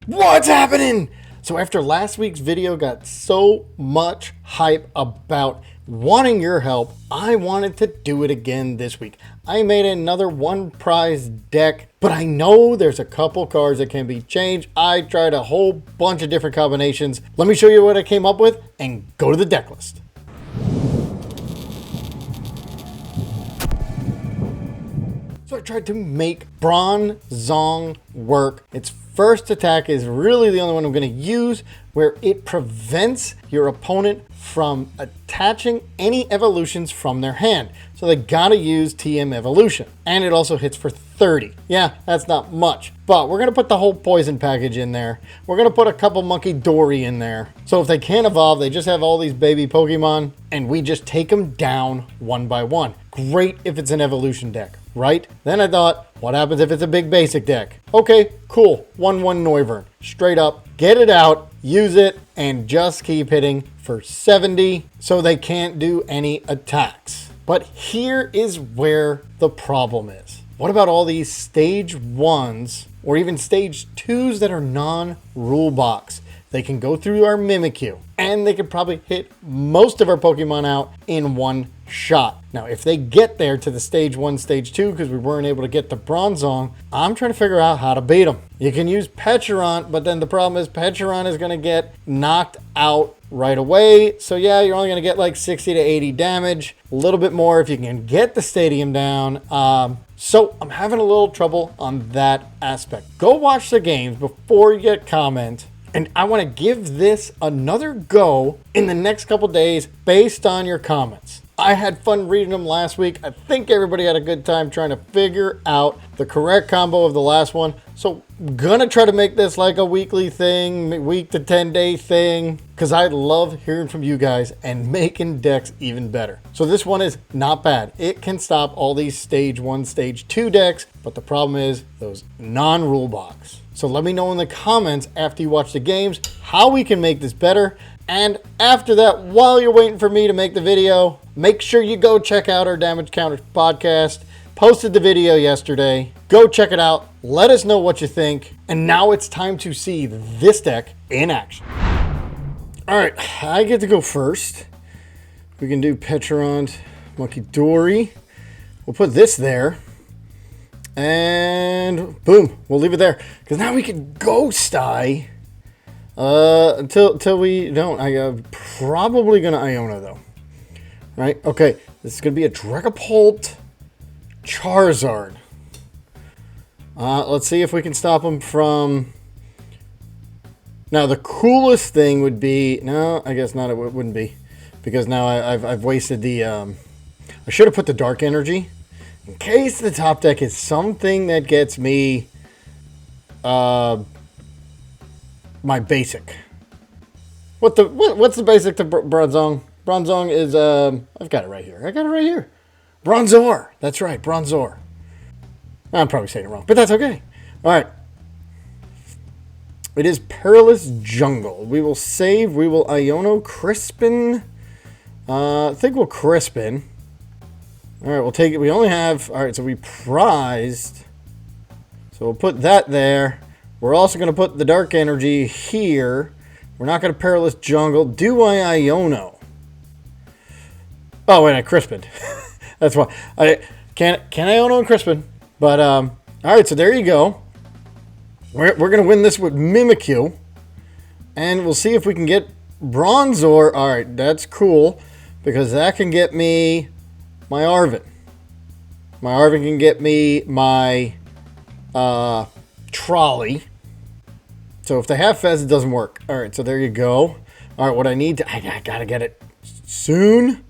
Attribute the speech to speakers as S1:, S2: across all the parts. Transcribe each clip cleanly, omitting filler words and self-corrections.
S1: What's happening? So after last week's video got so much hype about wanting your help, I wanted to do it again this week. I made another one prize deck, but I know there's a couple cards that can be changed. I tried a whole bunch of different combinations. Let me show you what I came up with and go to the deck list. So I tried to make Bronzong work. Its first attack is really the only one I'm going to use, where it prevents your opponent from attaching any evolutions from their hand. So they gotta use TM evolution. And it also hits for 30. Yeah, that's not much. But we're gonna put the whole poison package in there. We're gonna put a couple Munkidori in there. So if they can't evolve, they just have all these baby Pokemon and we just take them down one by one. Great if it's an evolution deck, right? Then I thought, what happens if it's a big basic deck? Okay, cool. 1/1 Noivern. Straight up, get it out, use it, and just keep hitting for 70 so they can't do any attacks. But here is where the problem is. What about all these stage 1s or even stage 2s that are non-rule box? They can go through our Mimikyu and they could probably hit most of our Pokemon out in one shot. Now, if they get there to the stage 1, stage 2, because we weren't able to get the Bronzong, I'm trying to figure out how to beat them. You can use Pecharunt, but then the problem is Pecharunt is going to get knocked out right away. So yeah, you're only going to get like 60 to 80 damage, a little bit more if you can get the stadium down. So I'm having a little trouble on that aspect. Go watch the games before you comment. And I want to give this another go in the next couple days based on your comments. I had fun reading them last week. I think everybody had a good time trying to figure out the correct combo of the last one. So gonna try to make this like a weekly thing, week to 10-day thing, because I love hearing from you guys and making decks even better. So this one is not bad. It can stop all these stage 1, stage 2 decks, but the problem is those non-rule box. So let me know in the comments after you watch the games how we can make this better. And after that, while you're waiting for me to make the video, make sure you go check out our Damage Counter podcast. Posted the video yesterday. Go check it out. Let us know what you think. And now it's time to see this deck in action. All right, I get to go first. We can do Pecharunt, Munkidori. We'll put this there. And boom, we'll leave it there. Because now we can Ghost Eye. Until we don't. I'm probably going to Iona, though. Right? Okay, this is going to be a Dragapult Charizard. Let's see if we can stop him from... Now, the coolest thing would be... No, I guess not. It wouldn't be. Because now I've wasted the... I should have put the Dark Energy. In case the top deck is something that gets me... my basic. What's the basic to Bronzong? Bronzong is I've got it right here. Bronzor. That's right, Bronzor. I'm probably saying it wrong, but that's okay. All right. It is Perilous Jungle. We will save. We will Iono Crispin. I think we'll Crispin. All right, we'll take it. We only have. All right, so we prized. So we'll put that there. We're also going to put the Dark Energy here. We're not going to Perilous Jungle. Do I Iono? Oh, wait, I Crispin. That's why. I can't Iono and Crispin. But, all right, so there you go. We're going to win this with Mimikyu. And we'll see if we can get Bronzor. All right, that's cool. Because that can get me my Arven. My Arven can get me my... trolley. So if they have Fez, it doesn't work. All right, so there you go. All right, what I need to... I gotta get it soon.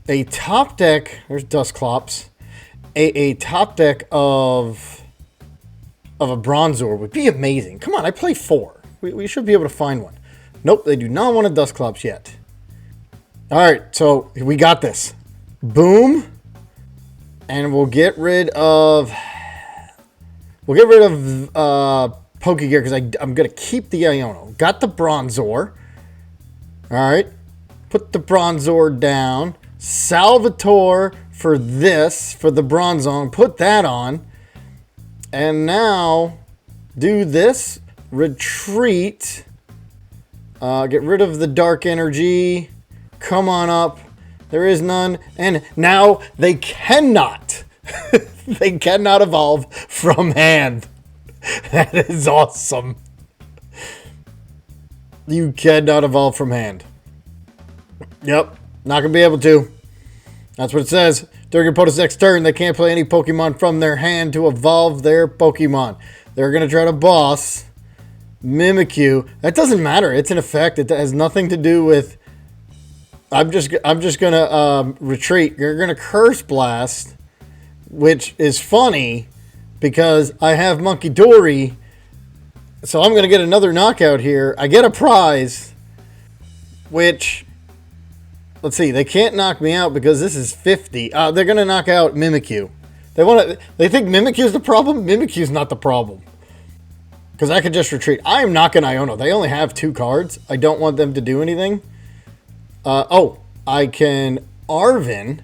S1: A top deck... There's Dusclops. A top deck of a Bronzor would be amazing. Come on, I play 4. We should be able to find one. Nope, they do not want a Dusclops yet. All right, so we got this. Boom. And we'll get rid of... Pokegear because I'm going to keep the Iono. Got the Bronzor. All right. Put the Bronzor down. Salvatore for this, for the Bronzong. Put that on. And now do this. retreat. Get rid of the dark energy. Come on up. There is none. And now they cannot. They cannot evolve from hand. That is awesome. You cannot evolve from hand. Yep. Not going to be able to. That's what it says. During your opponent's next turn, they can't play any Pokemon from their hand to evolve their Pokemon. They're going to try to boss Mimikyu. That doesn't matter. It's an effect. It has nothing to do with... I'm just going to retreat. You're going to Curse Blast, which is funny because I have Munkidori. So I'm going to get another knockout here. I get a prize, which... Let's see. They can't knock me out because this is 50. They're going to knock out Mimikyu. They think Mimikyu's the problem? Mimikyu's not the problem. Because I could just retreat. I am not going to Iono. They only have 2 cards. I don't want them to do anything. I can Arven.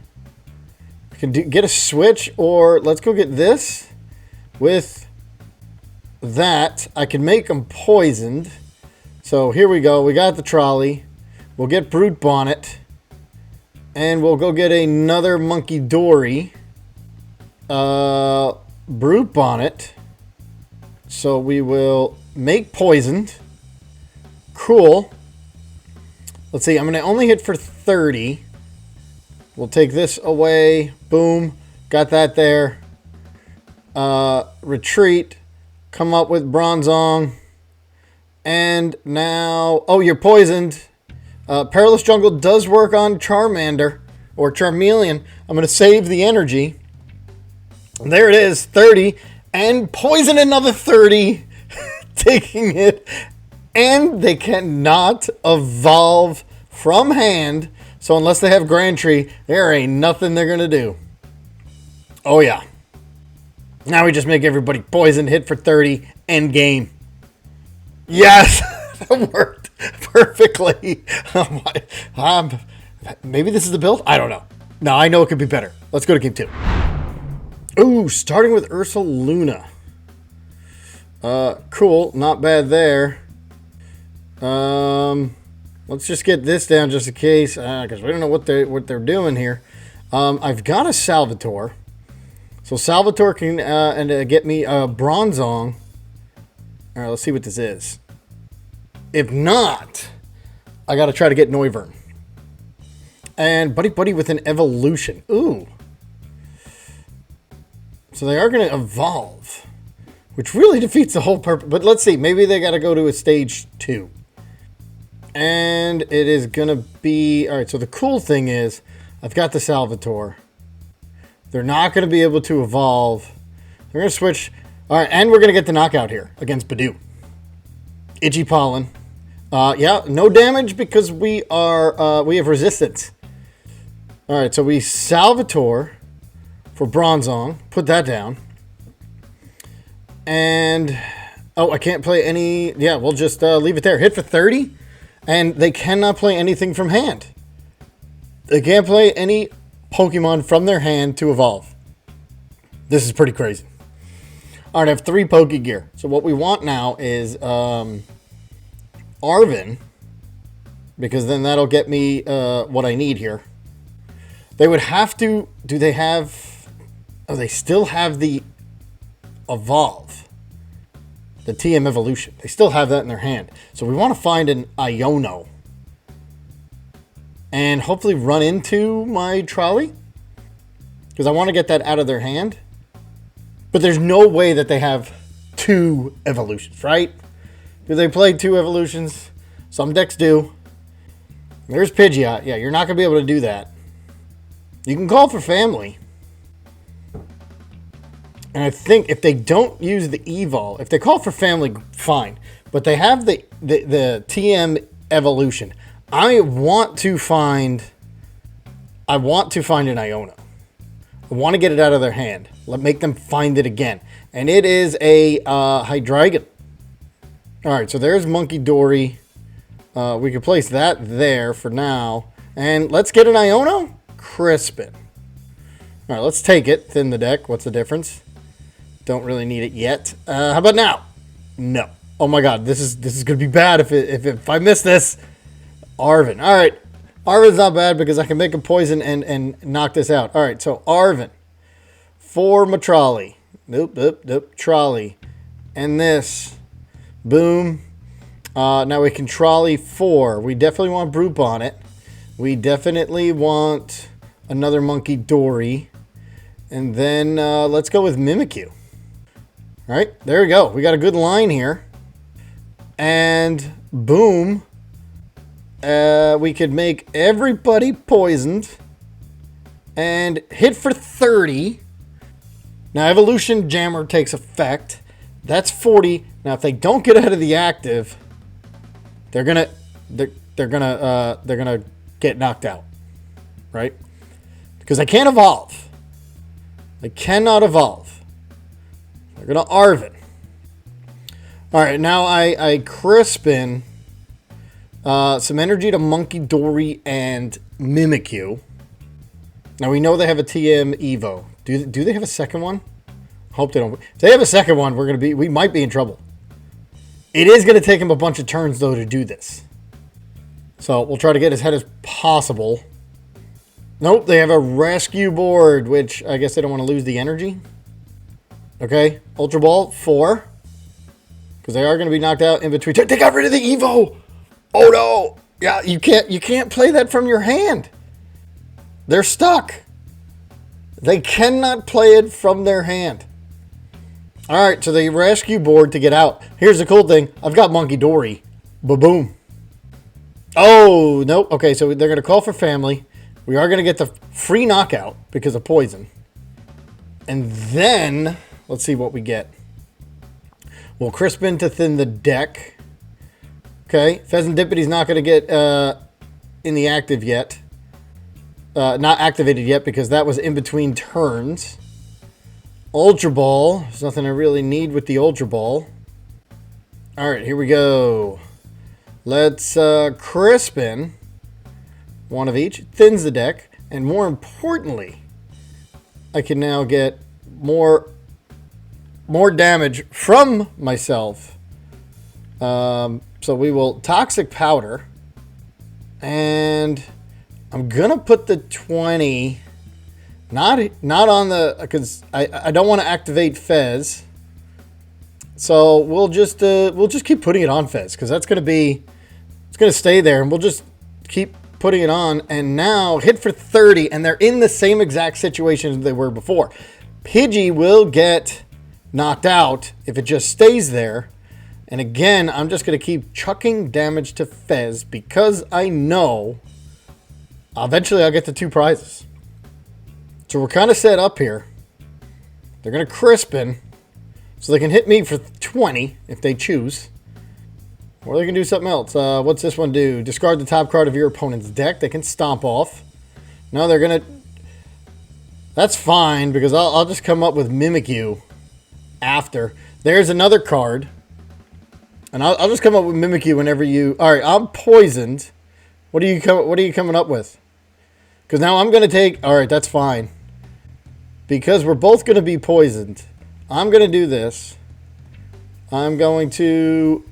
S1: I can get a switch, or let's go get this. With that, I can make them poisoned. So here we go. We got the trolley. We'll get Brute Bonnet. And we'll go get another Munkidori. Brute Bonnet. So we will make poisoned. Cool. Let's see. I'm going to only hit for 30. We'll take this away. Boom. Got that there. Retreat. Come up with Bronzong. And now... Oh, you're poisoned. Perilous Jungle does work on Charmander. Or Charmeleon. I'm going to save the energy. There it is. 30. And poison another 30. Taking it. And they cannot evolve from hand. So unless they have Grand Tree, there ain't nothing they're going to do. Oh, yeah. Now we just make everybody poison, hit for 30, end game. Yes! That worked perfectly. Maybe this is the build? I don't know. No, I know it could be better. Let's go to game 2. Ooh, starting with Ursaluna. Cool. Not bad there. Let's just get this down just in case, because we don't know what they're doing here. I've got a Salvatore. So Salvatore can get me a Bronzong. All right, let's see what this is. If not, I got to try to get Noivern. And Buddy-Buddy with an evolution. Ooh. So they are going to evolve, which really defeats the whole purpose. But let's see. Maybe they got to go to a stage 2. And it is going to be... All right, so the cool thing is I've got the Salvatore. They're not going to be able to evolve. They're going to switch. All right, and we're going to get the knockout here against Badoo. Itchy Pollen. Yeah, no damage because we have resistance. All right, so we Salvatore for Bronzong. Put that down. And, oh, I can't play any. Yeah, we'll just leave it there. Hit for 30. And they cannot play anything from hand. They can't play any Pokemon from their hand to evolve. This is pretty crazy. All right, I have 3 Pokegear. So what we want now is Arven, because then that'll get me what I need here. They would have to... Do they have... Oh, they still have the Evolve. The TM Evolution. They still have that in their hand. So we want to find an Iono. And hopefully run into my trolley. Because I want to get that out of their hand. But there's no way that they have 2 evolutions, right? Do they play 2 evolutions? Some decks do. There's Pidgeot. Yeah, you're not going to be able to do that. You can call for family. And I think if they don't use the Evol, if they call for family, fine. But they have the TM Evolution. I want to find an Iono. I want to get it out of their hand. Make them find it again. And it is a Hydreigon. All right, so there's Munkidori. We can place that there for now. And let's get an Iono. Crispin. All right, let's take it. Thin the deck. What's the difference? Don't really need it yet. How about now? No. Oh my god, this is gonna be bad if I miss this. Arven. All right, Arven's not bad because I can make him poison and knock this out. All right, so Arven for my trolley. Nope. Trolley, and this. Boom. Now we can trolley 4. We definitely want Brute Bonnet. We definitely want another Munkidori. And then let's go with Mimikyu. All right, there we go. We got a good line here. And boom. We could make everybody poisoned. And hit for 30. Now Evolution Jammer takes effect. That's 40. Now if they don't get out of the active, they're gonna get knocked out, right? Because I can't evolve. I cannot evolve. They're gonna Arven. All right, now I Crispin some energy to Munkidori and Mimikyu. Now we know they have a TM Evo. Do they have a second one? Hope they don't. If they have a second one, we might be in trouble. It is gonna take him a bunch of turns though to do this. So we'll try to get as ahead as possible. Nope, they have a rescue board, which I guess they don't want to lose the energy. Okay, Ultra Ball 4. Because they are going to be knocked out in between. They got rid of the Evo! Oh no! Yeah, you can't play that from your hand. They're stuck. They cannot play it from their hand. Alright, so they rescue board to get out. Here's the cool thing. I've got Munkidori. Ba-boom. Oh, nope. Okay, so they're going to call for family. We are going to get the free knockout because of poison. And then, let's see what we get. We'll Crispin to thin the deck. Okay, Fezandipiti's not going to get in the active yet. Not activated yet because that was in between turns. Ultra Ball. There's nothing I really need with the Ultra Ball. Alright, here we go. Let's Crispin. One of each. Thins the deck. And more importantly, I can now get more damage from myself. So we will Toxic Powder. And I'm going to put the 20... Not on the... Because I don't want to activate Fez. So we'll just keep putting it on Fez. Because that's going to be... It's going to stay there. And we'll just keep putting it on, and now hit for 30, and they're in the same exact situation as they were before. Pidgey will get knocked out if it just stays there. And again, I'm just going to keep chucking damage to Fez because I know eventually I'll get the 2 prizes. So we're kind of set up here. They're going to Crispin so they can hit me for 20 if they choose. Or they can do something else. What's this one do? Discard the top card of your opponent's deck. They can stomp off. No, they're going to... That's fine, because I'll just come up with Mimikyu after. There's another card. And I'll just come up with Mimikyu whenever you... Alright, I'm poisoned. What are you coming up with? Because now I'm going to take... Alright, that's fine. Because we're both going to be poisoned. I'm going to do this. I'm going to...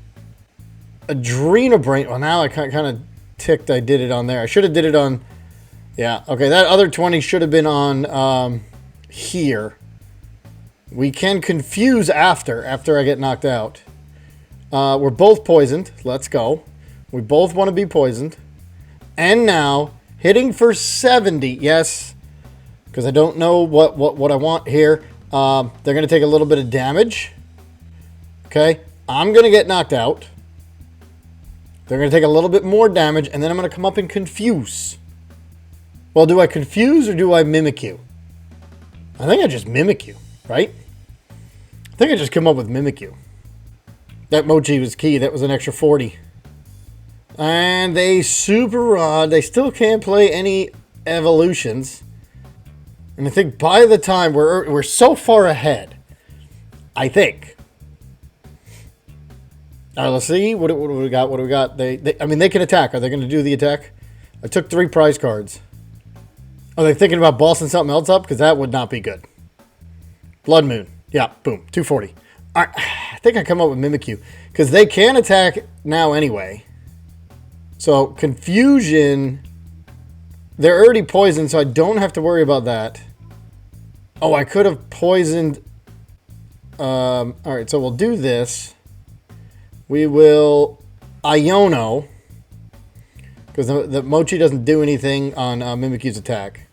S1: Adrenabrain. Well, now I kind of ticked I did it on there. I should have did it on... Yeah, okay, that other 20 should have been on here. We can confuse after I get knocked out. We're both poisoned. Let's go. We both want to be poisoned. And now, hitting for 70. Yes, because I don't know what I want here. They're going to take a little bit of damage. Okay, I'm going to get knocked out. They're going to take a little bit more damage, and then I'm going to come up and confuse. Well, do I confuse or do I Mimikyu? I think I just Mimikyu, right? I think I just come up with Mimikyu. That Mochi was key. That was an extra 40. And they Super Rod. They still can't play any evolutions. And I think by the time we're so far ahead, I think... All right, let's see. What do we got? What do we got? I mean, they can attack. Are they going to do the attack? I took 3 prize cards. Are they thinking about bossing something else up? Because that would not be good. Blood Moon. Yeah, boom. 240. All right. think I come up with Mimikyu. Because they can attack now anyway. So, Confusion... They're already poisoned, so I don't have to worry about that. Oh, I could have poisoned... Alright, so we'll do this. We will Iono. Because the Mochi doesn't do anything on Mimikyu's attack.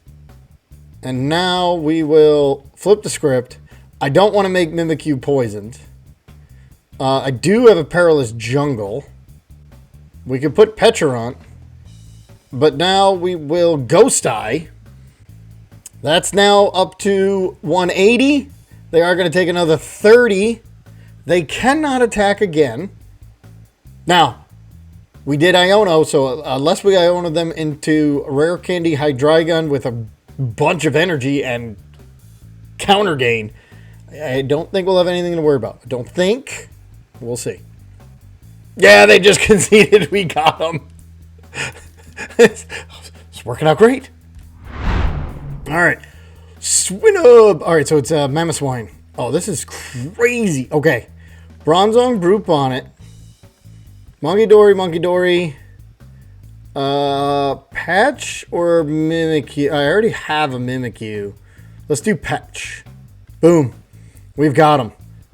S1: And now we will flip the script. I don't want to make Mimikyu poisoned. I do have a Perilous Jungle. We could put Pecharunt. But now we will Ghost Eye. That's now up to 180. They are going to take another 30. They cannot attack again. Now, we did Iono, so unless we Iono them into Rare Candy Hydreigon with a bunch of energy and counter gain, I don't think we'll have anything to worry about. I don't think. We'll see. Yeah, they just conceded. We got them. It's working out great. All right. Swinub. All right, so it's Mamoswine. Oh, this is crazy. Okay. Bronzong, Brute Bonnet. Munkidori. Patch or Mimikyu? I already have a Mimikyu. Let's do Patch. Boom. We've got them.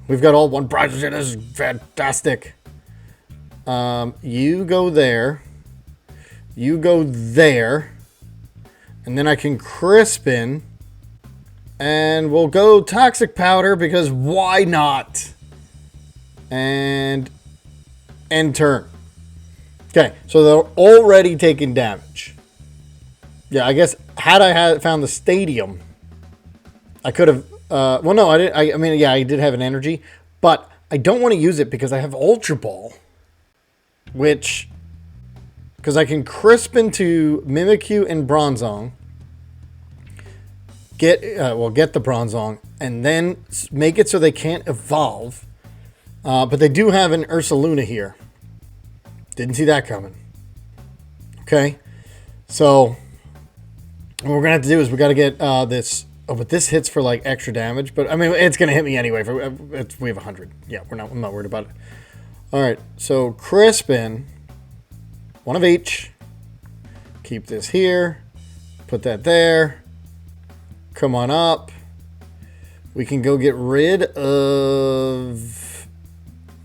S1: We've got all one prize. This is fantastic. You go there. You go there. And then I can Crispin. And we'll go Toxic Powder because why not? And end turn. Okay, so they're already taking damage. Yeah, I guess had I found the stadium, I could have. Well, no, I did. I mean, yeah, I did have an energy, but I don't want to use it because I have Ultra Ball, which because I can Crispin to Mimikyu and Bronzong. Get the Bronzong and then make it so they can't evolve. But they do have an Ursaluna here. Didn't see that coming. Okay. So, what we're going to have to do is we got to get this. Oh, but this hits for like extra damage. But I mean, it's going to hit me anyway. We have 100. Yeah, I'm not worried about it. All right. So, Crispin. One of each. Keep this here. Put that there. Come on up. We can go get rid of...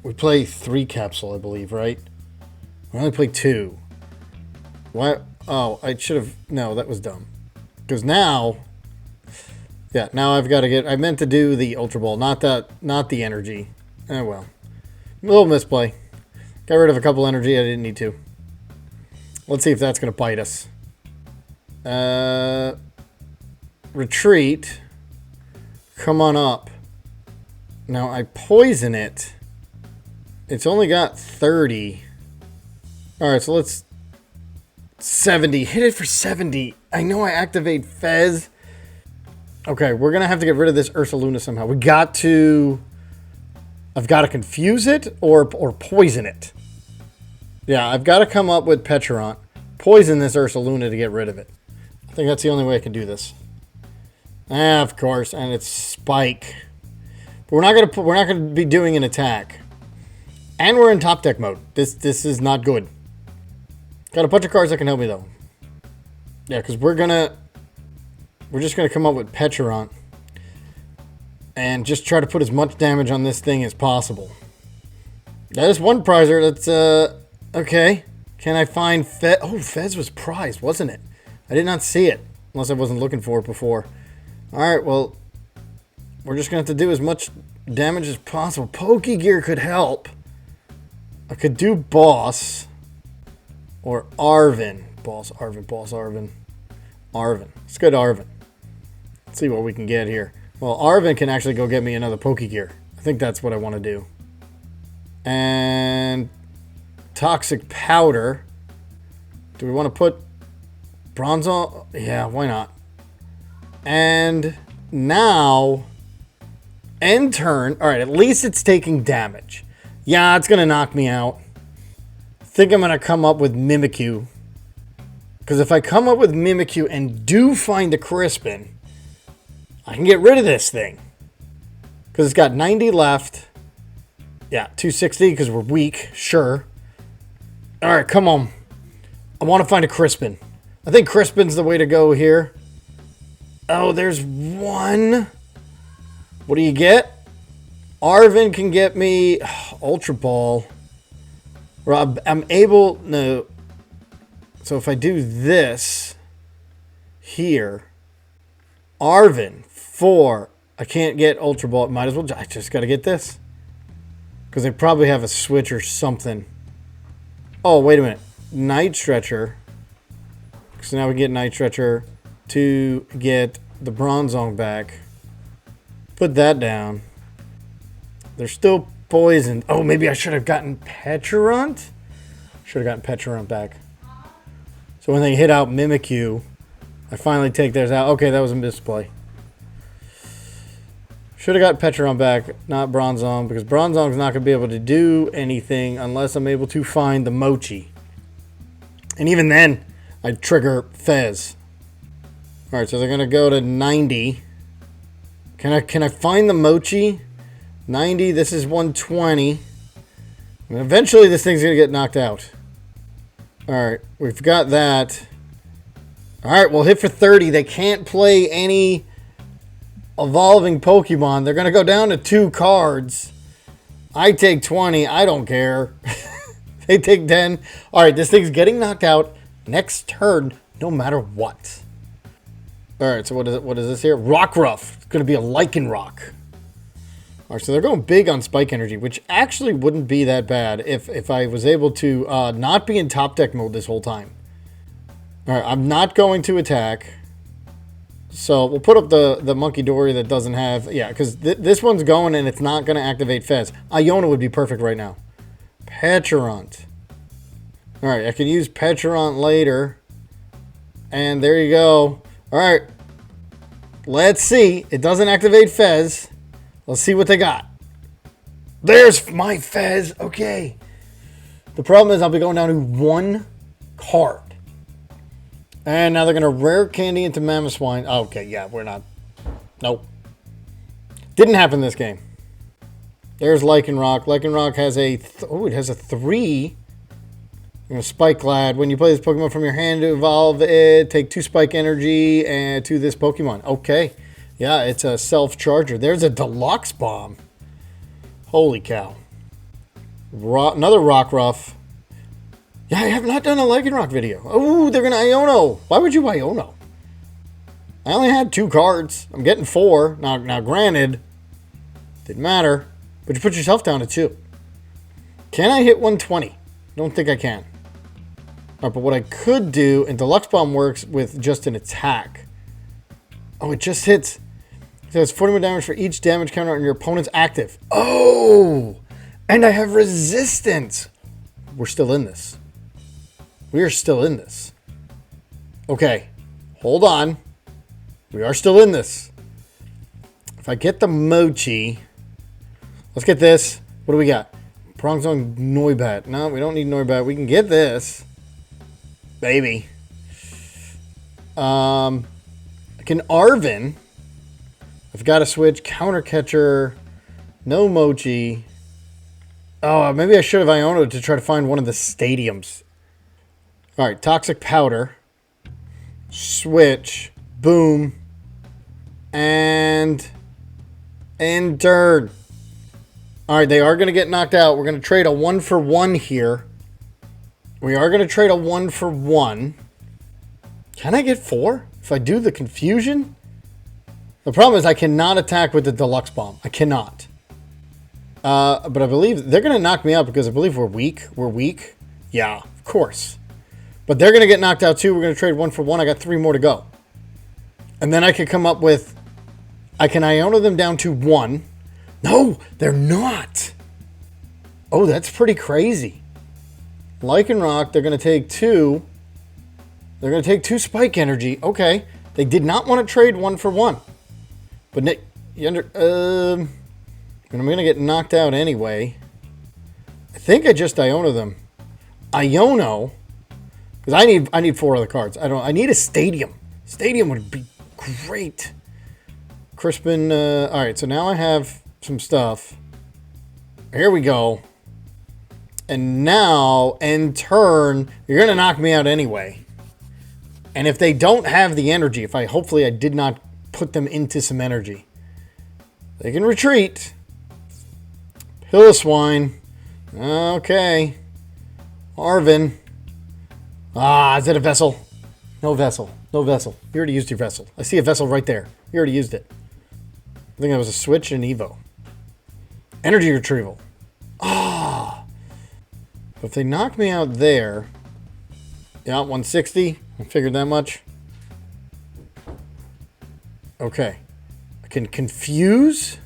S1: We play 3 Capsule, I believe, right? We only play 2. What? Oh, I should have... No, that was dumb. Because now... Yeah, now I've got to get... I meant to do the Ultra Ball, not the energy. Oh, well. A little misplay. Got rid of a couple energy I didn't need to. Let's see if that's going to bite us. Retreat. Come on up. Now I poison it. It's only got 30. Alright, so let's... 70. Hit it for 70. I know I activate Fez. Okay, we're going to have to get rid of this Ursaluna somehow. We got to... I've got to confuse it or poison it. Yeah, I've got to come up with Pecharunt. Poison this Ursaluna to get rid of it. I think that's the only way I can do this. Ah, of course, and it's Spike. But we're not gonna be doing an attack. And we're in top deck mode. This is not good. Got a bunch of cards that can help me though. Yeah, because we're just gonna come up with Pecharunt and just try to put as much damage on this thing as possible. That is one prizer. That's okay. Can I find Fez? Oh, Fez was prized, wasn't it? I did not see it unless I wasn't looking for it before. All right, well, we're just going to have to do as much damage as possible. Pokegear could help. I could do Boss or Arven. Arven. Let's go to Arven. Let's see what we can get here. Well, Arven can actually go get me another Pokegear. I think that's what I want to do. And Toxic Powder. Do we want to put Bronzor? Yeah, why not? And now, end turn. All right, at least it's taking damage. Yeah, it's going to knock me out. I think I'm going to come up with Mimikyu. Because if I come up with Mimikyu and do find the Crispin, I can get rid of this thing. Because it's got 90 left. Yeah, 260 because we're weak. Sure. All right, come on. I want to find a Crispin. I think Crispin's the way to go here. Oh, there's one. What do you get? Arven can get me Ultra Ball. Rob, I'm able... No. So if I do this here, Arven, 4. I can't get Ultra Ball. Might as well... I just got to get this. Because they probably have a switch or something. Oh, wait a minute. Night Stretcher. So now we get Night Stretcher to get the Bronzong back. Put that down. They're still poisoned. Oh, maybe I should have gotten Pecharunt? Should have gotten Pecharunt back. So when they hit out Mimikyu, I finally take theirs out. Okay, that was a misplay. Should have got Pecharunt back, not Bronzong, because Bronzong's not going to be able to do anything unless I'm able to find the Mochi. And even then, I'd trigger Fez. Alright, so they're going to go to 90. Can I find the Mochi? 90, this is 120. And eventually this thing's going to get knocked out. Alright, we've got that. Alright, we'll hit for 30. They can't play any evolving Pokemon. They're going to go down to 2 cards. I take 20. I don't care. They take 10. Alright, this thing's getting knocked out next turn, no matter what. Alright, so what is this here? Rockruff. It's going to be a Lycanroc. Alright, so they're going big on Spike Energy, which actually wouldn't be that bad if I was able to not be in top deck mode this whole time. Alright, I'm not going to attack. So we'll put up the Munkidori that doesn't have... Yeah, because this one's going and it's not going to activate Fez. Iona would be perfect right now. Pecharunt. Alright, I can use Pecharunt later. And there you go. Alright. Let's see. It doesn't activate Fez. Let's see what they got. There's my Fez. Okay. The problem is I'll be going down to 1 card. And now they're going to rare candy into Mamoswine. Oh, okay, yeah, we're not. Nope. Didn't happen this game. There's Lycanroc. Lycanroc has a... it has a 3. Spike Glad. When you play this Pokemon from your hand to evolve it, take 2 Spike Energy and to this Pokemon. Okay. Yeah, it's a self-charger. There's a Deluxe Bomb. Holy cow. Another Rockruff. Yeah, I have not done a Lycanroc video. Oh, they're going to Iono. Why would you Iono? I only had 2 cards. I'm getting 4. Now granted, didn't matter. But you put yourself down to 2. Can I hit 120? Don't think I can. All right, but what I could do, and Deluxe Bomb works with just an attack. Oh, it just hits. It does 40 more damage for each damage counter on your opponent's active. Oh! And I have resistance. We're still in this. We are still in this. Okay. Hold on. We are still in this. If I get the Mochi... Let's get this. What do we got? Bronzong Noibat. No, we don't need Noibat. We can get this. Baby. Can Arven... I've got to switch. Counter Catcher. No Mochi. Oh, maybe I should have Iono to try to find one of the stadiums. Alright, Toxic Powder. Switch. Boom. And turn. Alright, they are going to get knocked out. We're going to trade a 1-for-1 here. We are going to trade a 1-for-1. Can I get 4? If I do the Confusion? The problem is I cannot attack with the Deluxe Bomb. I cannot. But I believe they're going to knock me out because I believe we're weak. We're weak. Yeah, of course. But they're going to get knocked out too. We're going to trade 1-for-1. I got 3 more to go. And then I could come up with... I can Iono them down to 1. No, they're not. Oh, that's pretty crazy. Lycanroc, they're going to take 2. They're going to take 2 Spike Energy. Okay. They did not want to trade 1-for-1. But Nick, I'm going to get knocked out anyway. I think I just Iono them. Iono, because I need 4 other cards. I need a Stadium. Stadium would be great. Crispin. All right, so now I have some stuff. Here we go. And now, in turn, you're going to knock me out anyway. And if they don't have the energy, hopefully I did not put them into some energy, they can retreat. Pilliswine. Okay. Arven. Ah, is it a vessel? No vessel. No vessel. You already used your vessel. I see a vessel right there. You already used it. I think that was a switch and Evo. Energy retrieval. Ah. If they knock me out there. Yeah, 160. I figured that much. Okay. I can confuse.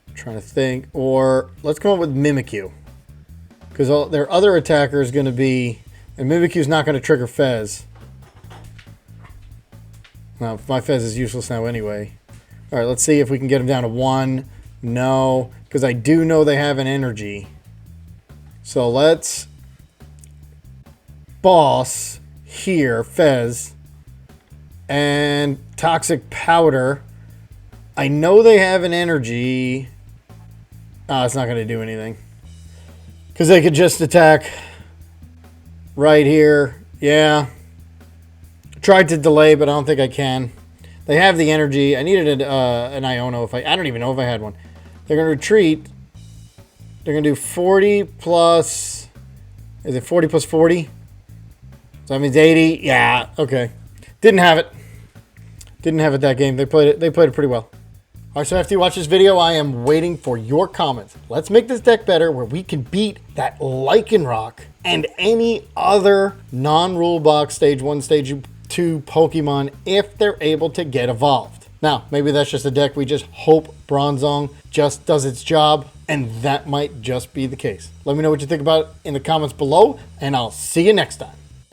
S1: I'm trying to think. Or let's come up with Mimikyu. Because their other attacker is going to be... And Mimikyu's not going to trigger Fez. Well, my Fez is useless now anyway. Alright, let's see if we can get him down to 1. No. Because I do know they have an energy. So let's... Boss... Here, Fez, and Toxic Powder. I know they have an energy. Oh, it's not going to do anything. Because they could just attack right here. Yeah. Tried to delay, but I don't think I can. They have the energy. I needed an Iono. I don't even know if I had one. They're going to retreat. They're going to do 40 plus... Is it 40 plus 40? So that means 80. Yeah, okay. Didn't have it. Didn't have it that game. They played it pretty well. All right, so after you watch this video, I am waiting for your comments. Let's make this deck better where we can beat that Lycanroc and any other non-rule box stage 1, stage 2 Pokemon if they're able to get evolved. Now, maybe that's just a deck we just hope Bronzong just does its job, and that might just be the case. Let me know what you think about it in the comments below, and I'll see you next time.